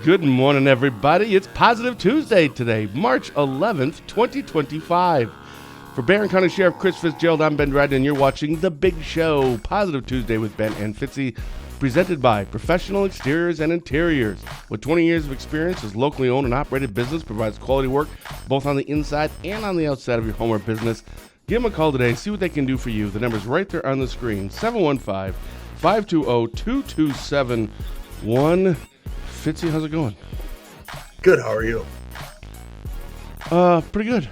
Good morning, everybody. It's Positive Tuesday today, March 11th, 2025. For Barron County Sheriff Chris Fitzgerald, I'm Ben Dryden, and you're watching The Big Show, Positive Tuesday with Ben and Fitzy, presented by Professional Exteriors and Interiors. With 20 years of experience, this locally owned and operated business provides quality work both on the inside and on the outside of your home or business. Give them a call today, see what they can do for you. The number's right there on the screen, 715-520-2271. Fitzy, how's it going? Good. How are you? Pretty good.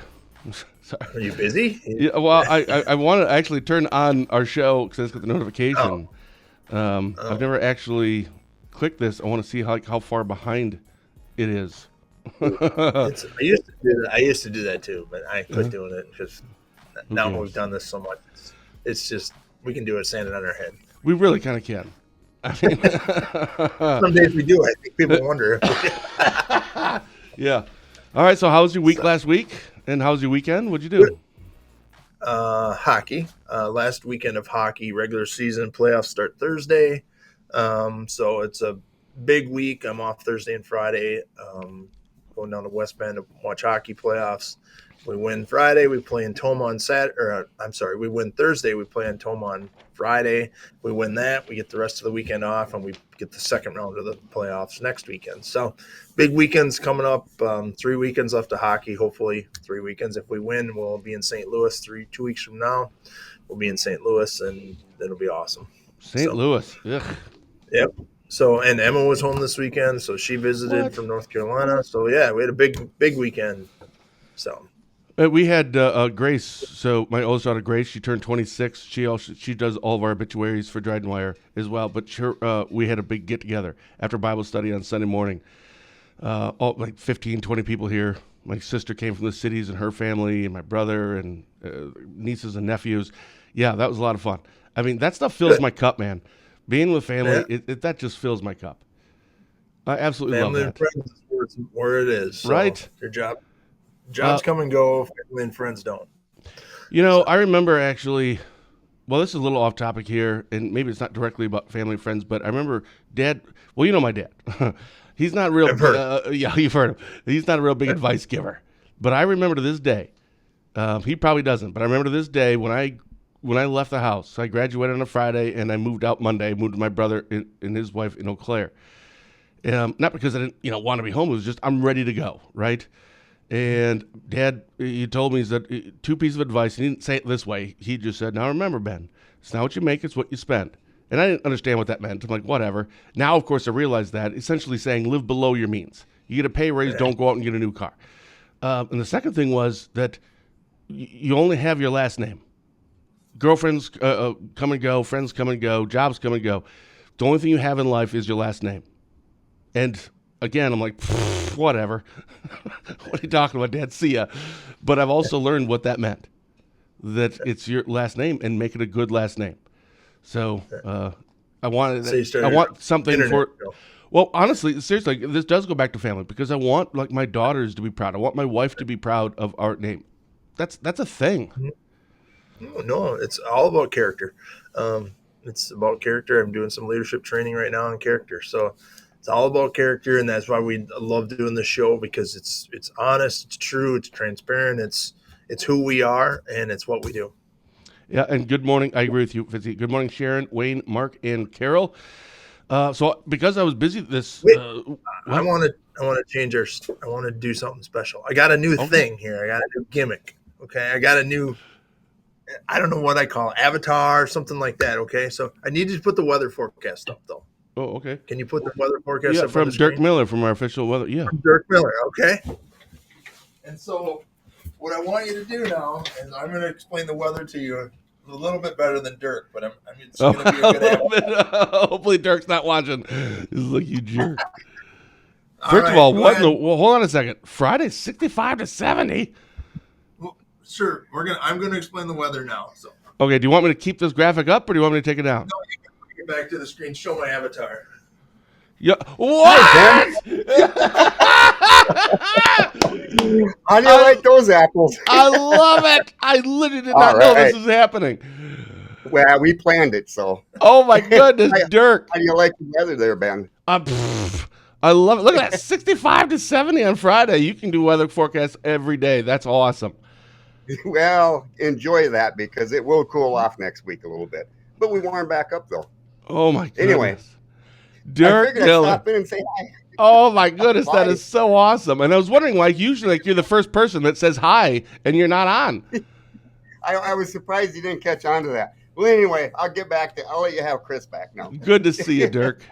Sorry. Are you busy? Yeah. Well, I want to actually turn on our show because I just got the notification. I've never actually clicked this. I want to see how far behind it is. I used to do that too, but I quit doing it because now we've done this so much. It's just we can do it standing on our head. We really kind of can. I mean, some days we do. I think people wonder. Yeah. All right. So, how was your week last week, and how was your weekend? What'd you do? Hockey. Last weekend of hockey, regular season playoffs start Thursday. So it's a big week. I'm off Thursday and Friday. Going down to West Bend to watch hockey playoffs. We win Friday. We play in Toma on Saturday. We win Thursday. We play in Toma on Friday. We win that. We get the rest of the weekend off, and we get the second round of the playoffs next weekend. So big weekends coming up. 3 weekends left of hockey. Hopefully 3 weekends. If we win, we'll be in St. Louis 2 weeks from now. We'll be in St. Louis, and it'll be awesome. St. Louis. Ugh. Yep. So, and Emma was home this weekend, so she visited from North Carolina. So, yeah, we had a big weekend. So. We had Grace. So my oldest daughter, Grace, she turned 26. She does all of our obituaries for Dryden Wire as well. But we had a big get together after Bible study on Sunday morning. Like 15, 20 people here. My sister came from the cities and her family, and my brother and nieces and nephews. Yeah, that was a lot of fun. I mean, that stuff fills my cup, man. Being with family, that just fills my cup. I absolutely love that. Family and friends is where it is. So right. Your jobs come and go, family and friends don't. I remember actually, well, this is a little off topic here, and maybe it's not directly about family and friends, but I remember Dad, well, you know my dad. He's not real, yeah, you've heard him. He's not a real big advice giver. But I remember to this day, he probably doesn't, but I remember to this day when I left the house, I graduated on a Friday, and I moved out Monday, moved to my brother and his wife in Eau Claire. Not because I didn't want to be home, it was just I'm ready to go, right? And Dad, he told me that 2 pieces of advice. He didn't say it this way. He just said, now remember, Ben, it's not what you make, it's what you spend. And I didn't understand what that meant. I'm like, whatever. Now, of course, I realize that. Essentially saying live below your means. You get a pay raise, don't go out and get a new car. And the second thing was that you only have your last name. Girlfriends come and go, friends come and go, jobs come and go. The only thing you have in life is your last name. And again, I'm like, whatever. What are you talking about, Dad? See ya. But I've also learned what that meant. That it's your last name and make it a good last name. So I want something for. Well, honestly, seriously, this does go back to family because I want my daughters to be proud. I want my wife to be proud of our name. That's a thing. No, it's all about character. It's about character. I'm doing some leadership training right now on character. So. It's all about character, and that's why we love doing the show because it's honest, it's true, it's transparent, it's who we are, and it's what we do. Yeah, and good morning. I agree with you, Fitzy. Good morning, Sharon, Wayne, Mark, and Carol. So because I was busy this, I want to change our. I want to do something special. I got a new thing here. I got a new gimmick. Okay, I got a new. I don't know what I call it, avatar, something like that. Okay, so I need to put the weather forecast up though. Oh, okay. Can you put the weather forecast up from on the Dirk screen? Miller from our official weather? Yeah. From Dirk Miller, okay. And so what I want you to do now is I'm going to explain the weather to you a little bit better than Dirk, but it's going to be a good hopefully Dirk's not watching. This is like you jerk. First of all, hold on a second. Friday, 65 to 70. Well, sure. I'm going to explain the weather now. So. Okay. Do you want me to keep this graphic up, or do you want me to take it down? No, you can get back to the screen. Show my avatar. Yeah. What? How do you like those apples? I love it. I literally did not know this was happening. Well, we planned it, so. Oh my goodness, Dirk. How do you like the weather there, Ben? I love it. Look at that, 65 to 70 on Friday. You can do weather forecasts every day. That's awesome. Well, enjoy that because it will cool off next week a little bit. But we warm back up, though. Oh, my goodness. Anyway, Dirk I figured I'd Diller. stop in and say hi. Oh, my goodness. That Hi. is so awesome. And I was wondering, like, usually like you're the first person that says hi and you're not on. I was surprised you didn't catch on to that. Well, anyway, I'll let you have Chris back now. Good to see you, Dirk.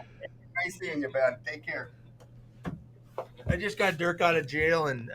Nice seeing you, Ben. Take care. I just got Dirk out of jail, and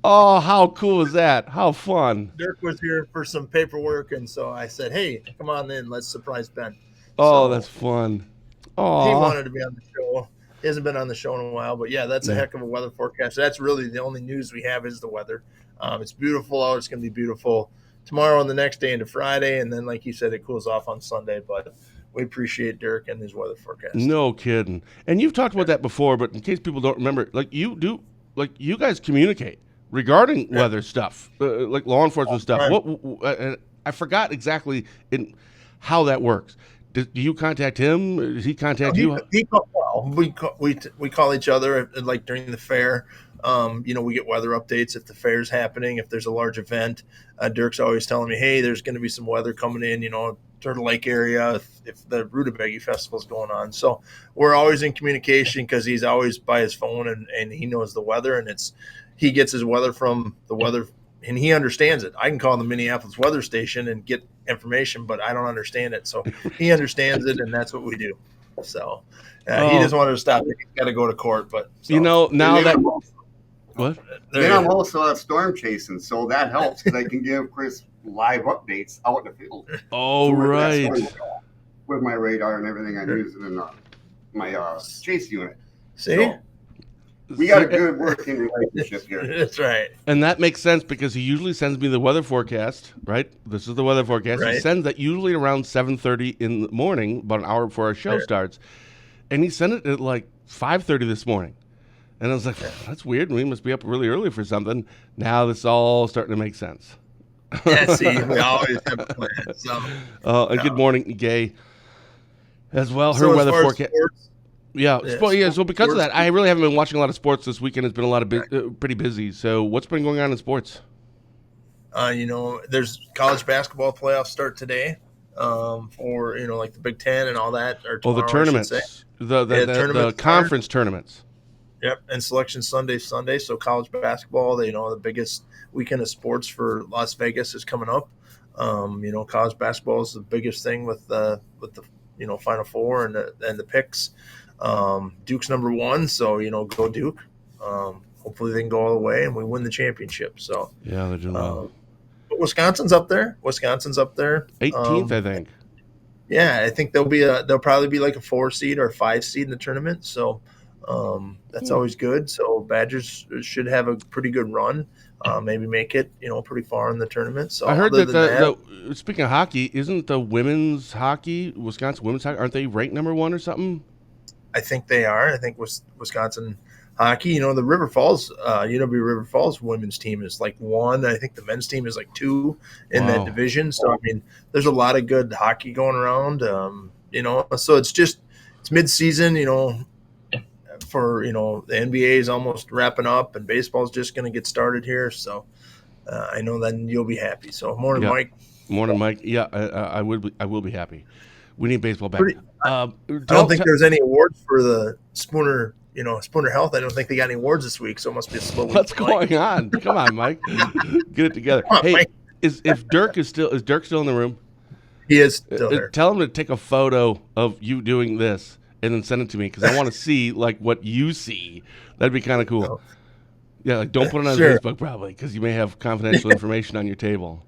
Oh, how cool is that? How fun. Dirk was here for some paperwork, and so I said, "Hey, come on in, let's surprise Ben." Oh, So, that's fun. he Oh, wanted to be on the show. He hasn't been on the show in a while, but yeah, that's a heck of a weather forecast. That's really the only news we have is the weather. It's beautiful out. It's going to be beautiful tomorrow and the next day into Friday, and then, like you said, it cools off on Sunday. But we appreciate Dirk and his weather forecast. no kidding. And you've talked about that before, but in case people don't remember, you guys communicate regarding weather stuff, like law enforcement stuff. Right. I forgot exactly how that works. Do you contact him? Does he contact you? We call each other like during the fair. We get weather updates if the fair's happening, if there's a large event. Dirk's always telling me, hey, there's going to be some weather coming in, Turtle Lake area, if the Rutabaga Festival is going on. So we're always in communication because he's always by his phone and he knows the weather, and he gets his weather from the weather, and he understands it. I can call the Minneapolis weather station and get information, but I don't understand it. So he understands it, and that's what we do. So he doesn't want to stop it. He's got to go to court, but now that what? Then I'm also out storm chasing, so that helps because I can give Chris live updates out in the field. Oh, So right. With my radar and everything I'm using in my chase unit. See? So we got a good working relationship here. That's right. And that makes sense because he usually sends me the weather forecast, right? This is the weather forecast. Right. He sends that usually around 7:30 in the morning, about an hour before our show starts. And he sent it at like 5:30 this morning. And I was like, that's weird. We must be up really early for something. Now this is all starting to make sense. Yeah, see, we always have a plan. So, and good morning, Gay, as well. Her so as weather far as forecast. sports, So because of that, I really haven't been watching a lot of sports this weekend. It's been a lot of pretty busy. So what's been going on in sports? There's college basketball playoffs start today for, like the Big Ten and all that. Or tomorrow, The tournaments, the conference tournaments. Yep, and Selection Sunday. So college basketball, the biggest weekend of sports for Las Vegas is coming up. College basketball is the biggest thing with the Final Four and the picks. Duke's number one, so go Duke. Hopefully they can go all the way and we win the championship. So yeah, they're doing well. But Wisconsin's up there. 18th, I think. Yeah, I think they'll probably be like a 4 seed or a 5 seed in the tournament. So that's always good. So Badgers should have a pretty good run. Maybe make it, pretty far in the tournament. So I heard that speaking of hockey, isn't the women's hockey, Wisconsin women's hockey, aren't they ranked number 1 or something? I think they are. I think Wisconsin hockey, the River Falls, UW River Falls women's team is like 1. I think the men's team is like 2 in that division. So, there's a lot of good hockey going around, so it's mid-season, for, the NBA is almost wrapping up and baseball is just going to get started here. So I know then you'll be happy. So morning, Mike. Morning, Mike. Yeah, I will be happy. We need baseball back. I don't think there's any awards for the Spooner, Spooner Health. I don't think they got any awards this week. So it must be a slow week. What's going on? Come on, Mike. Get it together. Hey, Mike. Is Dirk still in the room? He is still there. Tell him to take a photo of you doing this and then send it to me because I want to see like what you see. That'd be kind of cool. Yeah, like don't put it on Facebook probably because you may have confidential information on your table.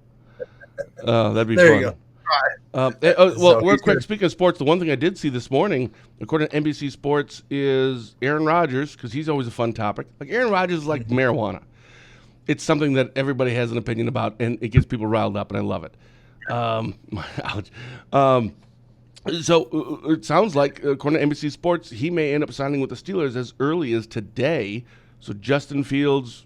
That'd be fun. There you go. Real quick, speaking of sports, the one thing I did see this morning, according to NBC Sports, is Aaron Rodgers, because he's always a fun topic. Like Aaron Rodgers is like marijuana. It's something that everybody has an opinion about, and it gets people riled up, and I love it. So it sounds like, according to NBC Sports, he may end up signing with the Steelers as early as today. So Justin Fields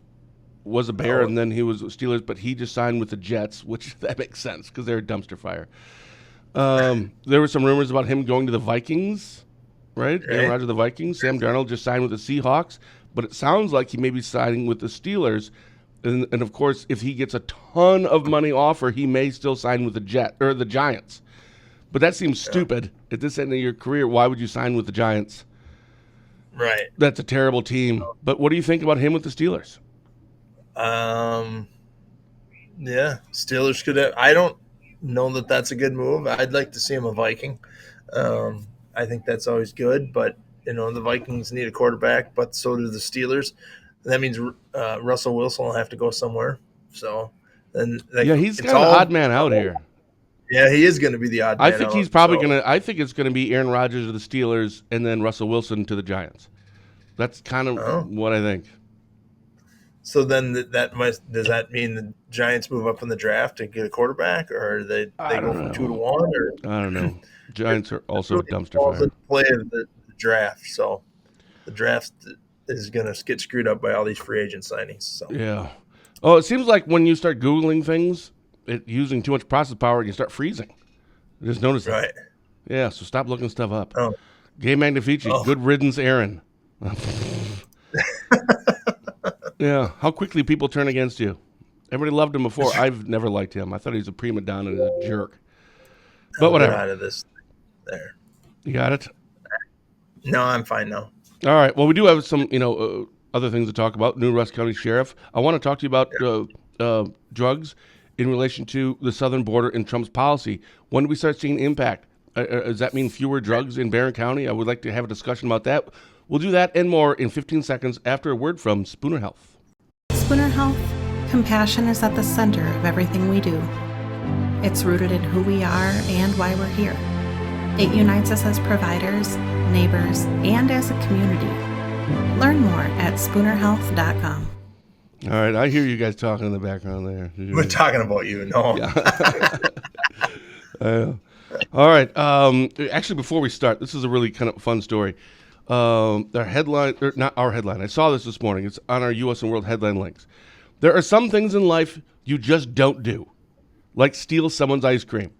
was a Bear, and then he was Steelers, but he just signed with the Jets, which that makes sense because they're a dumpster fire. There were some rumors about him going to the Vikings, right? Right. Aaron Rodgers, the Vikings. Sam Darnold just signed with the Seahawks, but it sounds like he may be signing with the Steelers. And of course, if he gets a ton of money offer, he may still sign with the Giants. But that seems stupid at this end of your career. Why would you sign with the Giants? Right. That's a terrible team. But what do you think about him with the Steelers? Yeah, Steelers could have. I don't know that that's a good move. I'd like to see him a Viking. I think that's always good, but the Vikings need a quarterback, but so do the Steelers. That means Russell Wilson will have to go somewhere. So then, he's kind of the odd man out here. Yeah, he is going to be the odd man I think he's probably going to. I think it's going to be Aaron Rodgers to the Steelers, and then Russell Wilson to the Giants. That's kind of what I think. So then does that mean the Giants move up in the draft to get a quarterback, or they go from 2 to 1? Or I don't know. Giants are also a dumpster fire. Play of the draft, so the draft is going to get screwed up by all these free agent signings. So yeah. Oh, it seems like when you start Googling things, using too much process power, you start freezing. I just noticed that. Right. Yeah. So stop looking stuff up. Oh. Gabe Magnifici. Good riddance, Aaron. Yeah, how quickly people turn against you. Everybody loved him before. I've never liked him. I thought he was a prima donna and a jerk. But whatever. Out of this there. You got it? No, I'm fine now. All right. Well, we do have some, other things to talk about. New Rusk County Sheriff. I want to talk to you about drugs in relation to the southern border and Trump's policy. When do we start seeing impact? Does that mean fewer drugs in Barron County? I would like to have a discussion about that. We'll do that and more in 15 seconds after a word from Spooner Health. Spooner Health, compassion is at the center of everything we do. It's rooted in who we are and why we're here. It unites us as providers, neighbors, and as a community. Learn more at spoonerhealth.com. All right, I hear you guys talking in the background there. We're talking about you, no. Yeah. All right. Actually, before we start, this is a really kind of fun story. Their headline, or not our headline. I saw this morning. It's on our U.S. and World headline links. There are some things in life you just don't do, like steal someone's ice cream.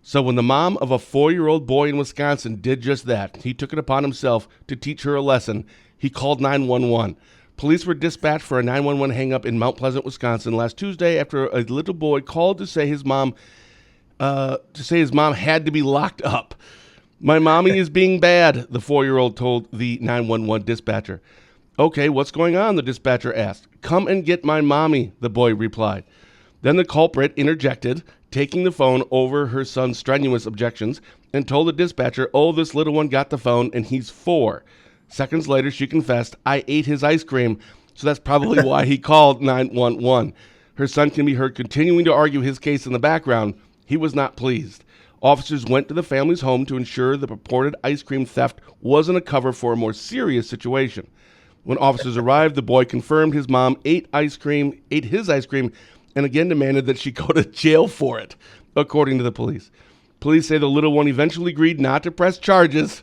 So when the mom of a 4-year-old boy in Wisconsin did just that, he took it upon himself to teach her a lesson. He called 911. Police were dispatched for a 911 hang-up in Mount Pleasant, Wisconsin last Tuesday after a little boy called to say his mom had to be locked up. My mommy is being bad, the 4-year-old told the 911 dispatcher. Okay, what's going on? The dispatcher asked. Come and get my mommy, the boy replied. Then the culprit interjected, taking the phone over her son's strenuous objections, and told the dispatcher, oh, this little one got the phone and he's 4. Seconds later, she confessed, I ate his ice cream, so that's probably why he called 911. Her son can be heard continuing to argue his case in the background. He was not pleased. Officers went to the family's home to ensure the purported ice cream theft wasn't a cover for a more serious situation. When officers arrived, the boy confirmed his mom ate his ice cream, and again demanded that she go to jail for it, according to the police. Police say the little one eventually agreed not to press charges,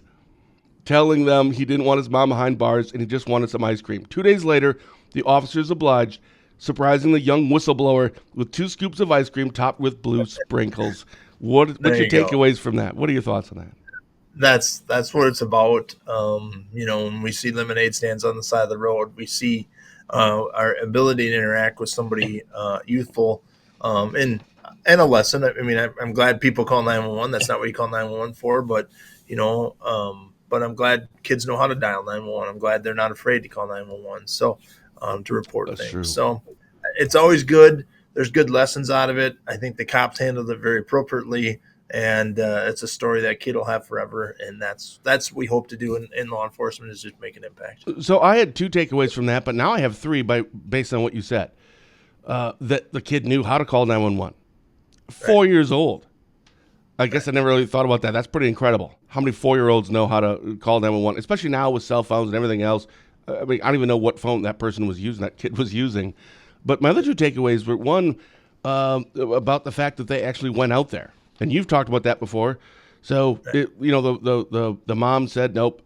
telling them he didn't want his mom behind bars and he just wanted some ice cream. 2 days later, the officers obliged, surprising the young whistleblower with 2 scoops of ice cream topped with blue sprinkles. What's your takeaways from that? What are your thoughts on that? That's what it's about. When we see lemonade stands on the side of the road, we see our ability to interact with somebody youthful and a lesson. I mean, I'm glad people call 911. That's not what you call 911 for, but but I'm glad kids know how to dial 911. I'm glad they're not afraid to call 911. So to report things. True. So it's always good. There's good lessons out of it. I think the cops handled it very appropriately, and it's a story that kid will have forever. And that's what we hope to do in law enforcement, is just make an impact. So I had 2 takeaways from that, but now I have 3 based on what you said. That the kid knew how to call 911. 4 years old. I guess I never really thought about that. That's pretty incredible. How many 4-year-olds know how to call 911, especially now with cell phones and everything else. I mean, I don't even know what phone that kid was using. But my other 2 takeaways were, one, about the fact that they actually went out there. And you've talked about that before. So, the mom said, nope,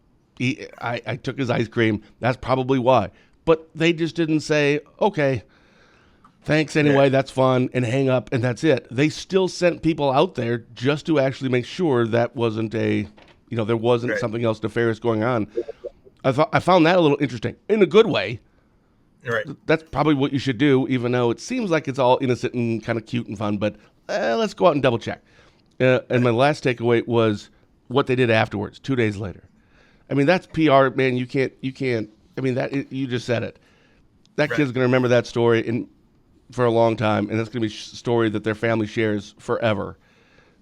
I took his ice cream. That's probably why. But they just didn't say, okay, thanks anyway, that's fun, and hang up, and that's it. They still sent people out there just to actually make sure that wasn't there wasn't something else nefarious going on. I found that a little interesting in a good way. Right. That's probably what you should do, even though it seems like it's all innocent and kind of cute and fun. But let's go out and double check. And my last takeaway was what they did afterwards, 2 days later. I mean, that's PR, man. You can't. I mean, you just said it. That kid's going to remember that story for a long time, and that's going to be a story that their family shares forever.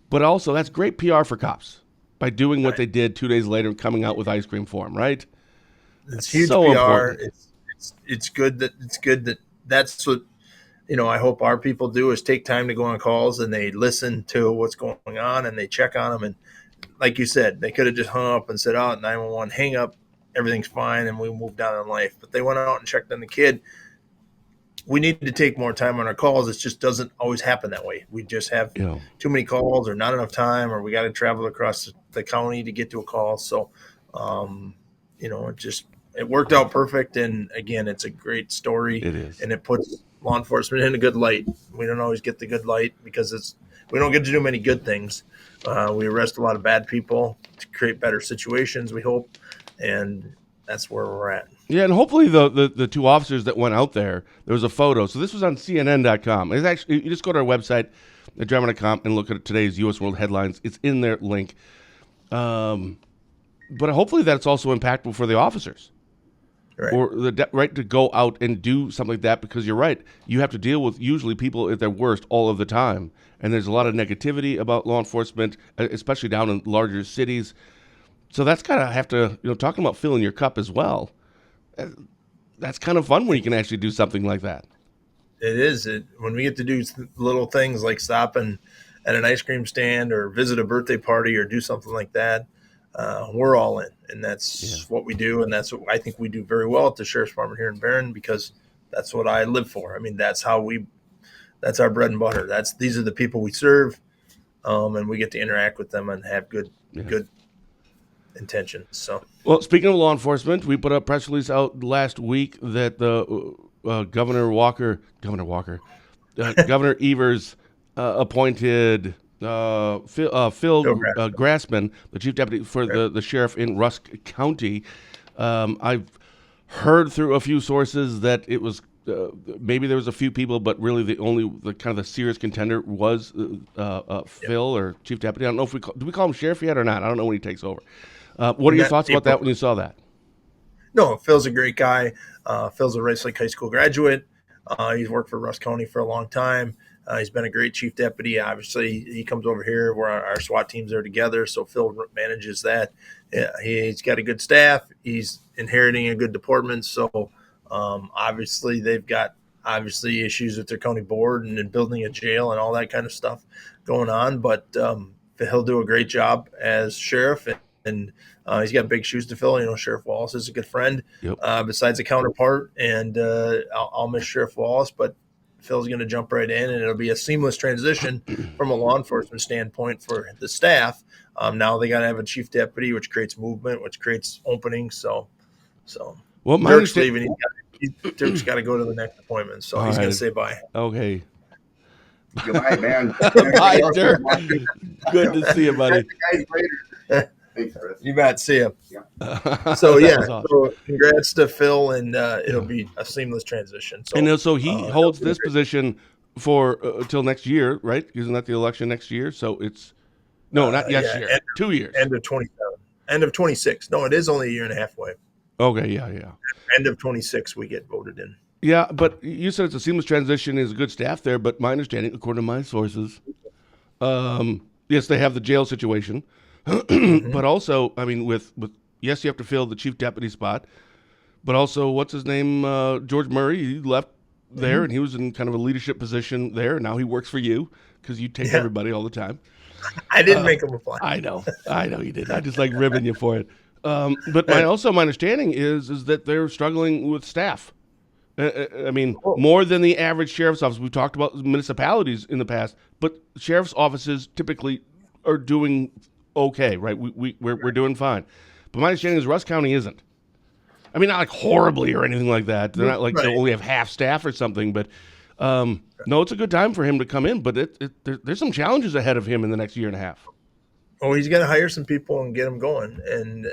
But also, that's great PR for cops by doing what they did 2 days later and coming out with ice cream for them, right? It's huge so PR. Important. It's good that that's what I hope our people do is take time to go on calls and they listen to what's going on and they check on them. And like you said, they could have just hung up and said, "Oh, 911, hang up, everything's fine," and we moved on in life. But they went out and checked on the kid. We need to take more time on our calls. It just doesn't always happen that way. We just have too many calls or not enough time, or we got to travel across the county to get to a call. So, it worked out perfect. And again, it's a great story. It is. And it puts law enforcement in a good light. We don't always get the good light because we don't get to do many good things. We arrest a lot of bad people to create better situations, we hope. And that's where we're at. Yeah, and hopefully the two officers that went out there was a photo. So this was on CNN.com. It's actually, you just go to our website, Dryden.com, and look at today's U.S. World Headlines. It's in their link. But hopefully that's also impactful for the officers. Right. Or the right to go out and do something like that, because you're right. You have to deal with usually people at their worst all of the time. And there's a lot of negativity about law enforcement, especially down in larger cities. So that's kind of have to, talking about filling your cup as well. That's kind of fun when you can actually do something like that. It is. When we get to do little things like stopping at an ice cream stand or visit a birthday party or do something like that, we're all in. And that's what we do. And that's what I think we do very well at the Sheriff's Department here in Barron, because that's what I live for. I mean, that's our bread and butter. These are the people we serve, and we get to interact with them and have good intentions. So, well, speaking of law enforcement, we put a press release out last week that Governor Evers appointed Phil Grassman, the chief deputy for the sheriff in Rusk County. I've heard through a few sources that it was maybe there was a few people, but really the kind of the serious contender was Phil or chief deputy. I don't know if do we call him sheriff yet or not? I don't know when he takes over. What are your thoughts about that when you saw that? No, Phil's a great guy. Phil's a Rice Lake High School graduate. He's worked for Rusk County for a long time. He's been a great chief deputy. Obviously, he comes over here where our SWAT teams are together, so Phil manages that. He's got a good staff. He's inheriting a good department. So, obviously, they've got issues with their county board and building a jail and all that kind of stuff going on. But he'll do a great job as sheriff, and he's got big shoes to fill. Sheriff Wallace is a good friend, besides a counterpart, and I'll miss Sheriff Wallace, but Phil's going to jump right in, and it'll be a seamless transition from a law enforcement standpoint for the staff. Now they got to have a chief deputy, which creates movement, which creates openings. So well, Dirk's leaving. Dirk's got to go to the next appointment, so he's going to say bye. Okay. Goodbye, man. Bye, Dirk. Good to see you, buddy. Thanks, Chris. You bet. See you. Yeah. So awesome. So congrats to Phil, and it'll be a seamless transition. So, and so he holds this position for till next year, right? Isn't that the election next year? So it's not next year. 2 years. End of 27. End of 26. No, it is only a year and a half away. Okay, yeah. End of 26, we get voted in. Yeah, but you said it's a seamless transition. Is good staff there, but my understanding, according to my sources, yes, they have the jail situation. But also, I mean, with yes, you have to fill the chief deputy spot, but also, what's his name? George Murray, he left there, and he was in kind of a leadership position there. Now he works for you because you take everybody all the time. I didn't make him apply. I know you did. I just like ribbing you for it. But my understanding is that they're struggling with staff. I mean, more than the average sheriff's office. We've talked about municipalities in the past, but sheriff's offices typically are doing okay, right? We're doing fine. But my understanding is Rusk County isn't. I mean, not like horribly or anything like that. They're not like they only have half staff or something, but No, it's a good time for him to come in, but there's some challenges ahead of him in the next year and a half. Oh, he's got to hire some people and get them going. And,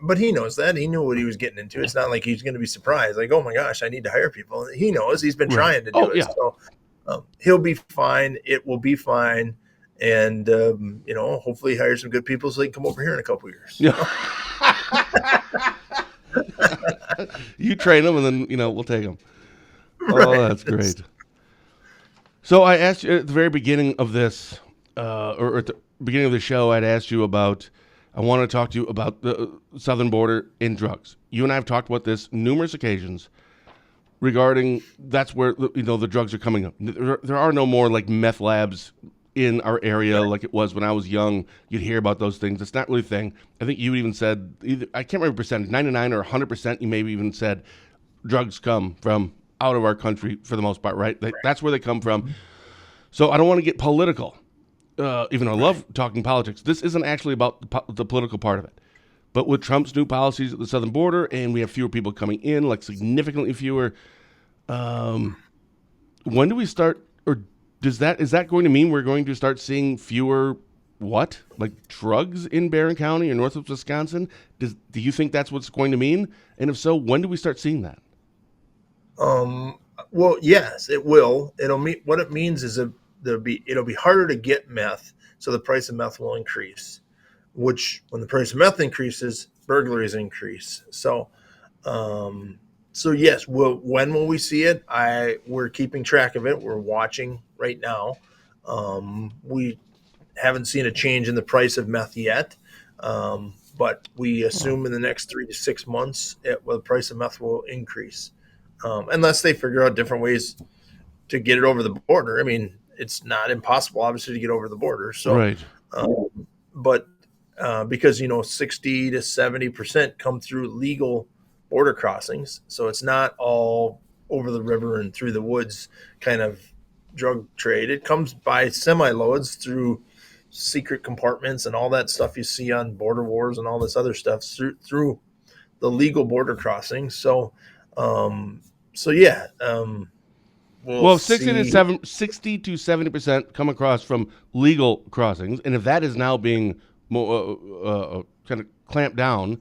but he knows that. He knew what he was getting into. It's not like he's going to be surprised. Like, oh, my gosh, I need to hire people. He knows. He's been trying to do it. Yeah. So he'll be fine. It will be fine. And, hopefully hire some good people so they can come over here in a couple of years. Yeah. You train them, and then, we'll take them. Right. Oh, that's great. So I asked you at the very beginning of this, or at the beginning of the show, I'd asked you about, I want to talk to you about the southern border in drugs. You and I have talked about this numerous occasions regarding that's where, the drugs are coming up. There are no more like meth labs in our area like it was when I was young. You'd hear about those things. It's not really a thing. I think you even said, I can't remember percentage, 99 or 100%, you maybe even said drugs come from out of our country for the most part, right? That's where they come from. So I don't want to get political, even though I love talking politics. This isn't actually about the political part of it. But with Trump's new policies at the southern border, and we have fewer people coming in, like significantly fewer, when do we start, or is that going to mean we're going to start seeing fewer, like drugs in Barron County or northwest Wisconsin? Do you think that's what's going to mean? And if so, when do we start seeing that? Well, yes, it will. What it means is it'll be harder to get meth, so the price of meth will increase. Which, when the price of meth increases, burglaries increase. So yes, when will we see it? We're keeping track of it. We're watching right now. We haven't seen a change in the price of meth yet, but we assume in the next 3 to 6 months, the price of meth will increase. Unless they figure out different ways to get it over the border. I mean, it's not impossible, obviously, to get over the border. So, right. But because 60 to 70% come through legal border crossings, so it's not all over the river and through the woods kind of drug trade. It comes by semi-loads through secret compartments and all that stuff you see on Border Wars and all this other stuff through the legal border crossings. So. Well, 60 to 70% come across from legal crossings, and if that is now being more kind of clamped down,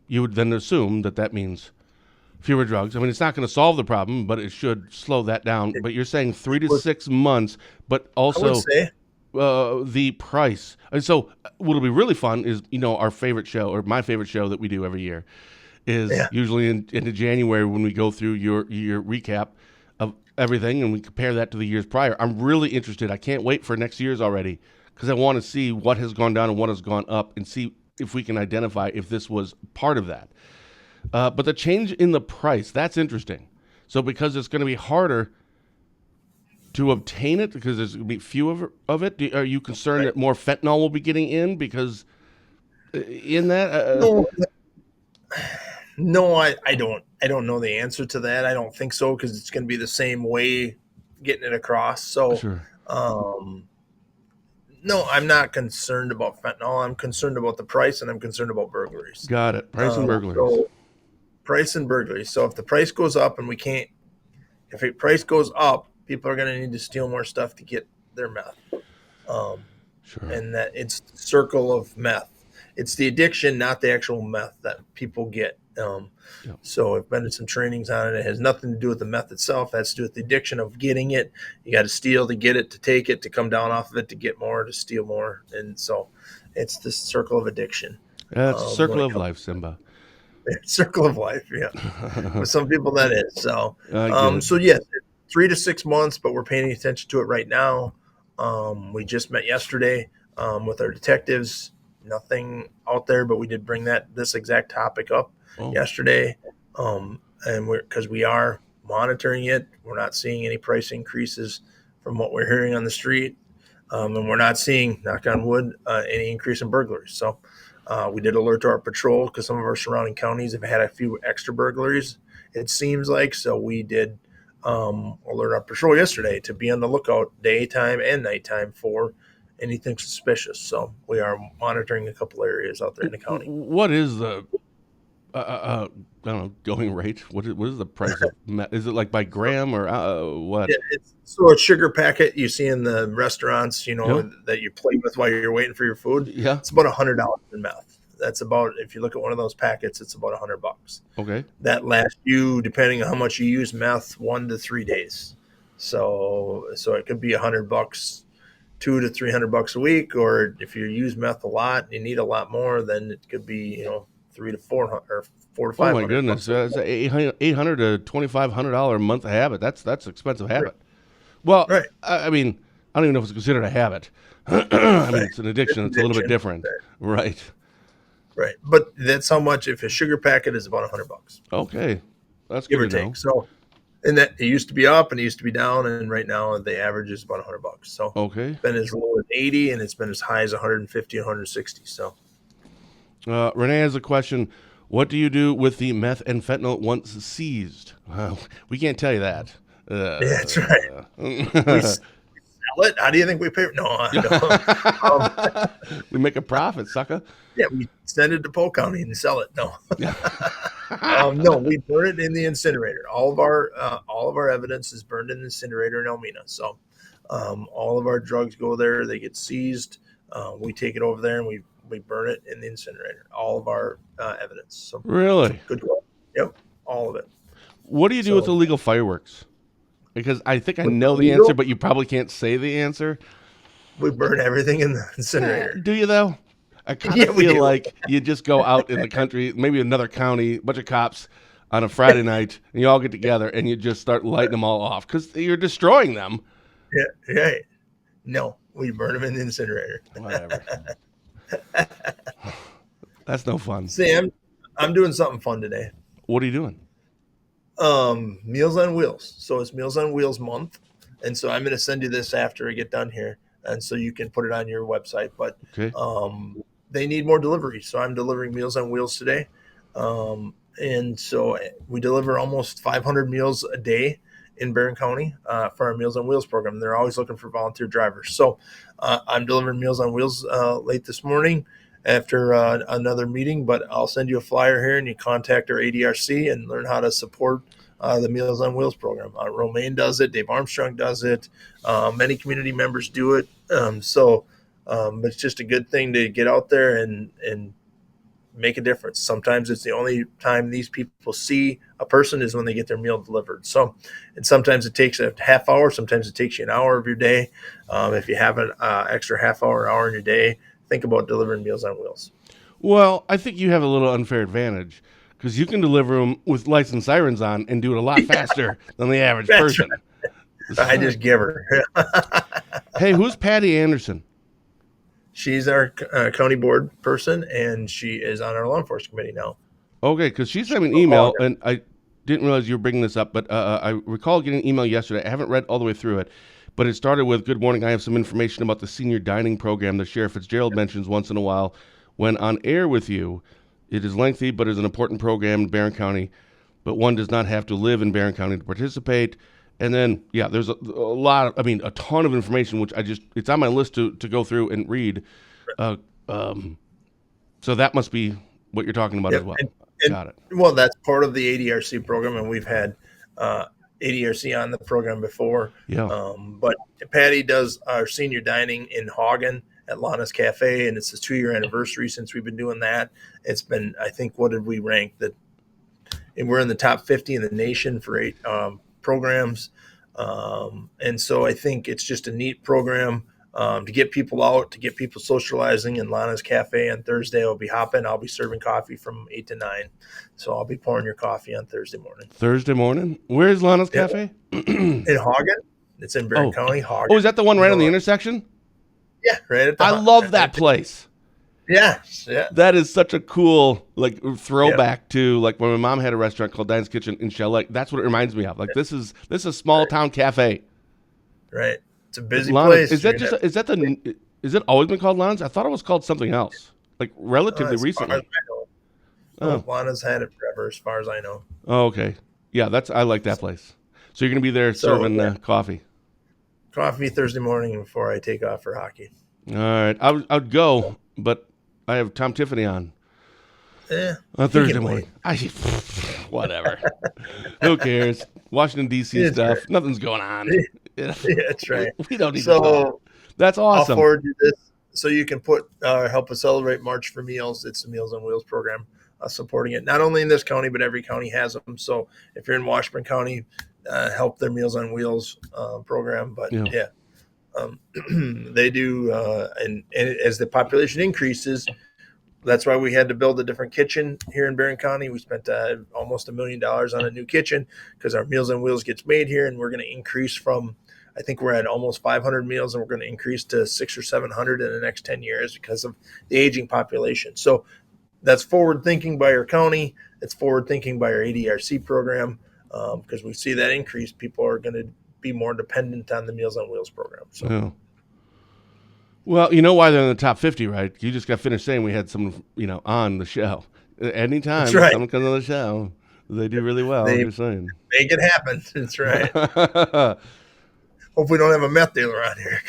you would then assume that means fewer drugs. I mean, it's not going to solve the problem, but it should slow that down. But you're saying 3 to 6 months, but also the price. And so, what'll be really fun is our favorite show, or my favorite show that we do every year, is usually into January when we go through your recap of everything and we compare that to the years prior. I'm really interested. I can't wait for next year's already because I want to see what has gone down and what has gone up and see if we can identify if this was part of that. But the change in the price, that's interesting. So because it's going to be harder to obtain it because there's going to be few of it, are you concerned that more fentanyl will be getting in because in that? No, I don't know the answer to that. I don't think so because it's going to be the same way getting it across. So, sure. No, I'm not concerned about fentanyl. I'm concerned about the price, and I'm concerned about burglaries. Got it. Price and burglaries. So, price and burglaries. So if the price goes up and if the price goes up, people are going to need to steal more stuff to get their meth. Sure. And that it's the circle of meth. It's the addiction, not the actual meth that people get. So I've been to some trainings on it. It has nothing to do with the meth itself. That's to do with the addiction of getting it. You got to steal to get it, to take it, to come down off of it, to get more, to steal more. And so it's this circle of addiction. It's a circle of life, Simba. Circle of life, yeah. For some people that is. So, so yes, 3 to 6 months, but we're paying attention to it right now. We just met yesterday with our detectives. Nothing out there, but we did bring this exact topic up yesterday. And because we are monitoring it, we're not seeing any price increases from what we're hearing on the street. And we're not seeing, knock on wood, any increase in burglaries. So we did alert our patrol because some of our surrounding counties have had a few extra burglaries, it seems like. So we did alert our patrol yesterday to be on the lookout daytime and nighttime for anything suspicious. So we are monitoring a couple areas out there in the county. What is the I don't know, going rate. What is the price of meth? Is it like by gram or what? Yeah, so a sugar packet you see in the restaurants, Yeah. that you play with while you're waiting for your food. Yeah. It's about $100 in meth. That's about, if you look at one of those packets, it's about $100. Okay. That lasts you, depending on how much you use meth, 1 to 3 days. So it could be $100, $200 to $300 a week, or if you use meth a lot and you need a lot more, then it could be $300 to $400 or $400 to $500. Oh my goodness, that's $800 to $2,500 a month habit. That's expensive habit. Right. Well, Right. I mean, I don't even know if it's considered a habit. I mean, it's an addiction. It's a little bit different, right? Right, but that's how much. If a sugar packet is about $100, Okay, that's give or good to know. take. So, and that it used to be up and it used to be down, and right now the average is about $100. So, Okay. it's been as low as 80, and it's been as high as 150, 160. So, Renee has a question. What do you do with the meth and fentanyl once seized? We can't tell you that. yeah, that's right. We sell it. How do you think we pay? No, I don't. We make a profit, sucker. Yeah, we send it to Polk County and sell it. No, no, we burn it in the incinerator. All of our evidence is burned in the incinerator in Elmina. So, all of our drugs go there. They get seized. We take it over there and we burn it in the incinerator. All of our evidence. So Really? good work. Yep, all of it. What do you do with illegal fireworks? Because I think I know the answer, but you probably can't say the answer. We burn everything in the incinerator. Do you though? I kind of feel like you just go out in the country, maybe another county, bunch of cops on a Friday night, and you all get together and you just start lighting them all off because you're destroying them. Yeah, right. No, we burn them in the incinerator. Whatever. That's no fun. Sam, I'm doing something fun today. What are you doing? Meals on Wheels. So it's Meals on Wheels month. And so I'm going to send you this after I get done here. And so you can put it on your website. But Okay. They need more deliveries. So I'm delivering Meals on Wheels today. And so we deliver almost 500 meals a day in Barron County for our Meals on Wheels program. They're always looking for volunteer drivers. So I'm delivering Meals on Wheels late this morning after another meeting, but I'll send you a flyer here and you contact our ADRC and learn how to support the Meals on Wheels program. Romaine does it. Dave Armstrong does it. Many community members do it. But it's just a good thing to get out there and make a difference. Sometimes it's the only time these people see a person is when they get their meal delivered. So, and sometimes it takes a half hour. Sometimes it takes you an hour of your day. If you have an extra half hour in your day, think about delivering Meals on Wheels. Well, I think you have a little unfair advantage because you can deliver them with lights and sirens on and do it a lot faster than the average person. Right. I just give her. Hey, who's Patty Anderson? She's our county board person, and she is on our law enforcement committee now. Okay, because she sent me an email, and I didn't realize you were bringing this up, but I recall getting an email yesterday. I haven't read all the way through it, but it started with, "Good morning, I have some information about the senior dining program that Sheriff Fitzgerald mentions once in a while when on air with you. It is lengthy, but is an important program in Barron County, but one does not have to live in Barron County to participate." And then, yeah, there's a ton of information, which it's on my list to go through and read. So that must be what you're talking about as well. Got it. Well, that's part of the ADRC program, and we've had ADRC on the program before. Yeah. But Patty does our senior dining in Hagen at Lana's Cafe, and it's the 2-year anniversary since we've been doing that. It's been, I think, what did we rank? And we're in the top 50 in the nation for 8 programs. And so I think it's just a neat program to get people out, to get people socializing. And Lana's Cafe on Thursday, I'll be hopping. I'll be serving coffee from 8 to 9. So I'll be pouring your coffee on Thursday morning. Thursday morning? Where's Lana's Cafe? In Hagen. It's in Barron County, Hagen. Oh, is that the one right on the intersection? Yeah, right at the I love that place. Yeah. That is such a cool throwback to when my mom had a restaurant called Diane's Kitchen in Shell. That's what it reminds me of. This is a small town cafe. Right. It's a busy Lana's, place. Is it always been called Lana's? I thought it was called something else. Relatively recently. Lana's had it forever, as far as I know. Oh, okay. Yeah, I like that place. So you're gonna be there serving coffee. Coffee Thursday morning before I take off for hockey. All right, I'd go, but I have Tom Tiffany on. On Thursday morning. Whatever. Who cares? Washington, D.C. stuff. Right. Nothing's going on. Yeah, that's right. We don't need to talk. That's awesome. I'll forward you this so you can help us celebrate March for Meals. It's the Meals on Wheels program supporting it. Not only in this county, but every county has them. So if you're in Washburn County, help their Meals on Wheels program. But they do. And as the population increases, that's why we had to build a different kitchen here in Barron County. We spent almost $1 million on a new kitchen because our Meals on Wheels gets made here, and we're going to increase from, I think we're at almost 500 meals, and we're going to increase to 600 or 700 in the next 10 years because of the aging population. So that's forward thinking by our county. It's forward thinking by our ADRC program because we see that increase. People are going to be more dependent on the Meals on Wheels program. So. Yeah. Well, you know why they're in the top 50, right? You just got finished saying we had someone, on the show. Anytime someone comes on the show, they do really well. I'm just saying. Make it happen. That's right. Hope we don't have a meth dealer on here.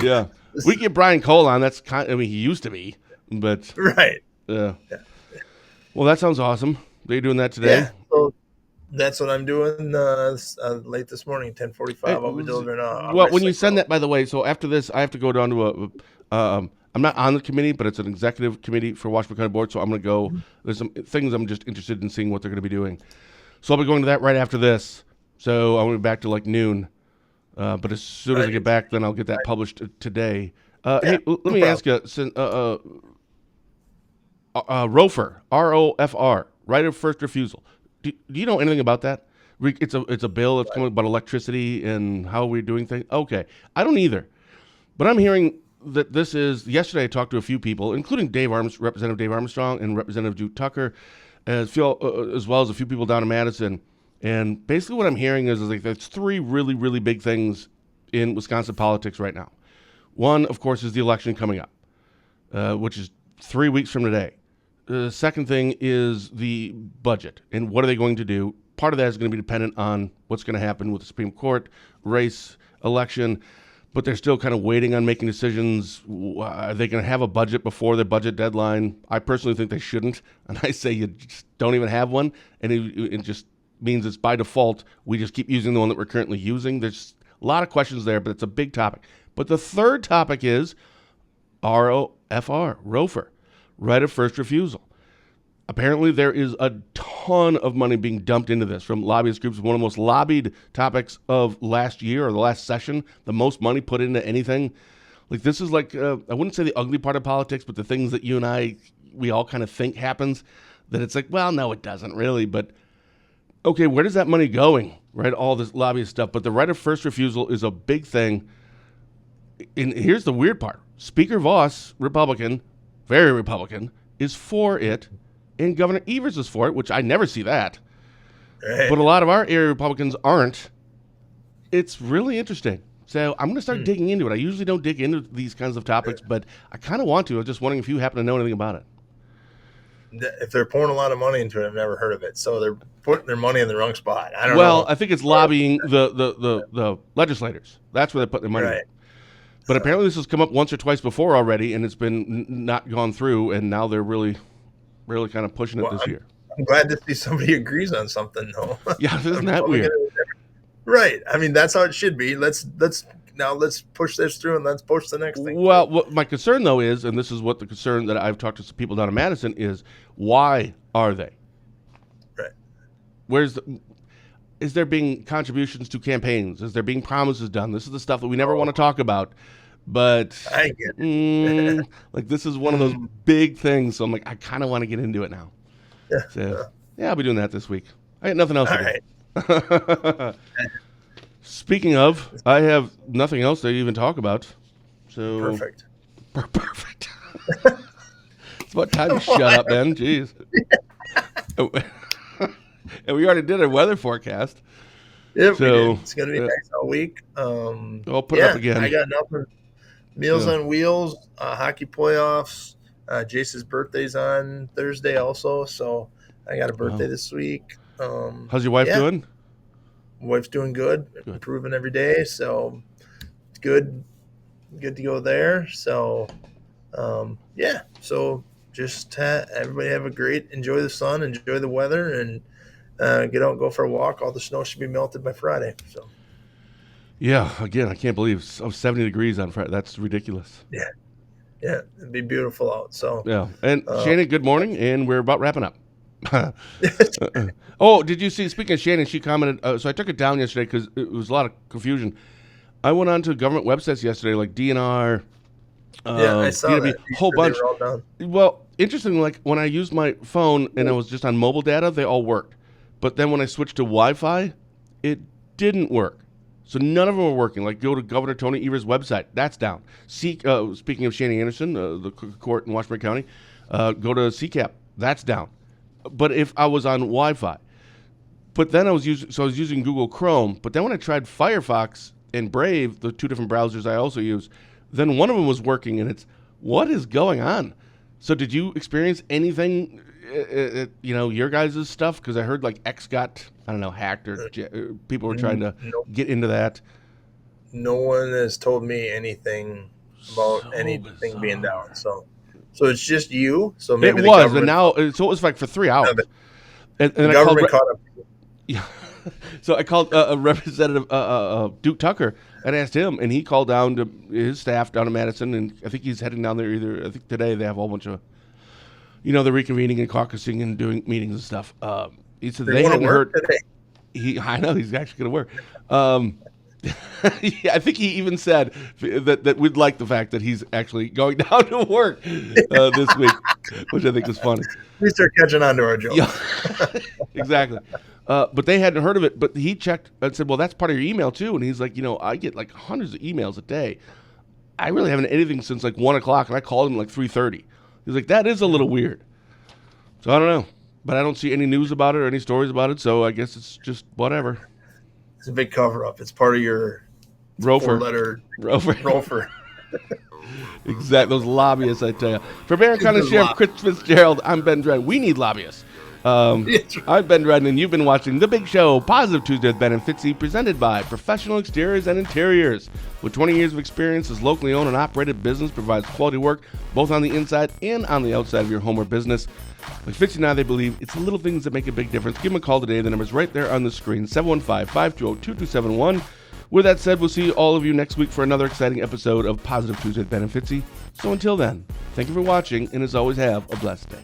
Yeah. We get Brian Cole on. That's he used to be, but. Right. Yeah. Well, that sounds awesome. Are you doing that today? Yeah. So that's what I'm doing late this morning, 10:45. I'll be delivering when you send that, by the way, so after this, I have to go down to I'm not on the committee, but it's an executive committee for Washburn County Board, so I'm going to go. There's some things I'm just interested in seeing what they're going to be doing. So I'll be going to that right after this. So I'm going to be back to like noon. But as soon as I get back, then I'll get that published today. Hey, let me ask you, ROFR, ROFR, right of first refusal. Do you know anything about that? It's a bill that's coming about electricity and how we're doing things. Okay, I don't either, but I'm hearing that this is. Yesterday, I talked to a few people, including Representative Dave Armstrong and Representative Jude Tucker, as well as a few people down in Madison. And basically, what I'm hearing is like there's three really, really big things in Wisconsin politics right now. One, of course, is the election coming up, which is 3 weeks from today. The second thing is the budget and what are they going to do. Part of that is going to be dependent on what's going to happen with the Supreme Court race election, but they're still kind of waiting on making decisions. Are they going to have a budget before the budget deadline? I personally think they shouldn't, and I say you just don't even have one, and it just means it's by default. We just keep using the one that we're currently using. There's a lot of questions there, but it's a big topic. But the third topic is ROFR, right of first refusal. Apparently, there is a ton of money being dumped into this from lobbyist groups. One of the most lobbied topics of last year or the last session, the most money put into anything. Like this is like, I wouldn't say the ugly part of politics, but the things that you and we all kind of think happens, that it's like, well, no, it doesn't really. But, okay, where does that money going, right? All this lobbyist stuff. But the right of first refusal is a big thing. And here's the weird part. Speaker Voss, Republican, very Republican, is for it. And Governor Evers is for it, which I never see that. Right. But a lot of our area Republicans aren't. It's really interesting. So I'm going to start digging into it. I usually don't dig into these kinds of topics, but I kind of want to. I was just wondering if you happen to know anything about it. If they're pouring a lot of money into it, I've never heard of it. So they're putting their money in the wrong spot. I don't know. Well, I think it's lobbying the legislators. That's where they put their money. Right. But apparently this has come up once or twice before already, and it's been not gone through, and now they're really kind of pushing it this year. I'm glad to see somebody agrees on something, though. Yeah, isn't that weird? Right. I mean, that's how it should be. Let's push this through and let's push the next thing. Well, what my concern, though, is, and this is what the concern that I've talked to some people down in Madison is, why are they? Right. Is there being contributions to campaigns? Is there being promises done? This is the stuff that we never want to talk about. But I get it. Like this is one of those big things. So I'm like, I kind of want to get into it now. Yeah. So I'll be doing that this week. I got nothing else to do. Speaking of, I have nothing else to even talk about. So perfect. Perfect. It's about time to shut up, Ben. Jeez. And we already did a weather forecast. Yep, so, it's going to be nice all week. I'll put it up again. I got nothing. Meals on Wheels, hockey playoffs. Jace's birthday's on Thursday also, so I got a birthday this week. How's your wife doing? Wife's doing good, improving every day, so it's good to go there. So, Yeah, so just everybody enjoy the sun, enjoy the weather, and get out and go for a walk. All the snow should be melted by Friday. So Yeah, again, I can't believe 70 degrees on Friday. That's ridiculous. yeah, it'd be beautiful out. So Yeah. And Shannon, good morning, and we're about wrapping up. Oh, did you see, speaking of Shannon, she commented, so I took it down yesterday because it was a lot of confusion. I went on to government websites yesterday, like DNR, yeah, I saw DWB, that. whole bunch. They were all done. Well, interestingly, like when I used my phone and I was just on mobile data, they all worked. But then when I switched to Wi-Fi, it didn't work. So none of them were working. Like go to Governor Tony Evers' website, that's down. Speaking of Shannon Anderson, the court in Washburn County, go to CCAP, that's down. But if I was on Wi-Fi, but then I was using Google Chrome. But then when I tried Firefox and Brave, the two different browsers I also use, then one of them was working, and what is going on? So did you experience anything, your guys' stuff? Because I heard like X got, I don't know, hacked or people were trying to get into that. No one has told me anything about anything being down. So it's just you. So maybe it was, and now it was like for 3 hours. And the government caught up. Yeah. So I called a representative, Duke Tucker, and asked him, and he called down to his staff down in Madison, and I think he's heading down there I think today they have a whole bunch of, they're reconvening and caucusing and doing meetings and stuff. He said they hadn't heard. Today. I know he's actually going to work. Yeah, I think he even said that we'd like the fact that he's actually going down to work this week, which I think is funny. We start catching on to our joke. Yeah, exactly. But they hadn't heard of it. But he checked and said, well, that's part of your email, too. And he's like, I get like hundreds of emails a day. I really haven't anything since like 1 o'clock, and I called him like 3:30. He's like, that is a little weird. So I don't know. But I don't see any news about it or any stories about it, so I guess it's just whatever. It's a big cover-up. It's part of your four-letter Rofer. Exactly. Those lobbyists, I tell you. For Barron County Sheriff Chris Fitzgerald, I'm Ben Dryden. We need lobbyists. I'm Ben Dryden, and you've been watching The Big Show, Positive Tuesday with Ben and Fitzy, presented by Professional Exteriors and Interiors. With 20 years of experience, this locally owned and operated business provides quality work both on the inside and on the outside of your home or business. Like Fitzy and I, they believe it's the little things that make a big difference. Give them a call today. The number's right there on the screen, 715-520-2271. With that said, we'll see all of you next week for another exciting episode of Positive Tuesday with Ben and Fitzy. So until then, thank you for watching, and as always, have a blessed day.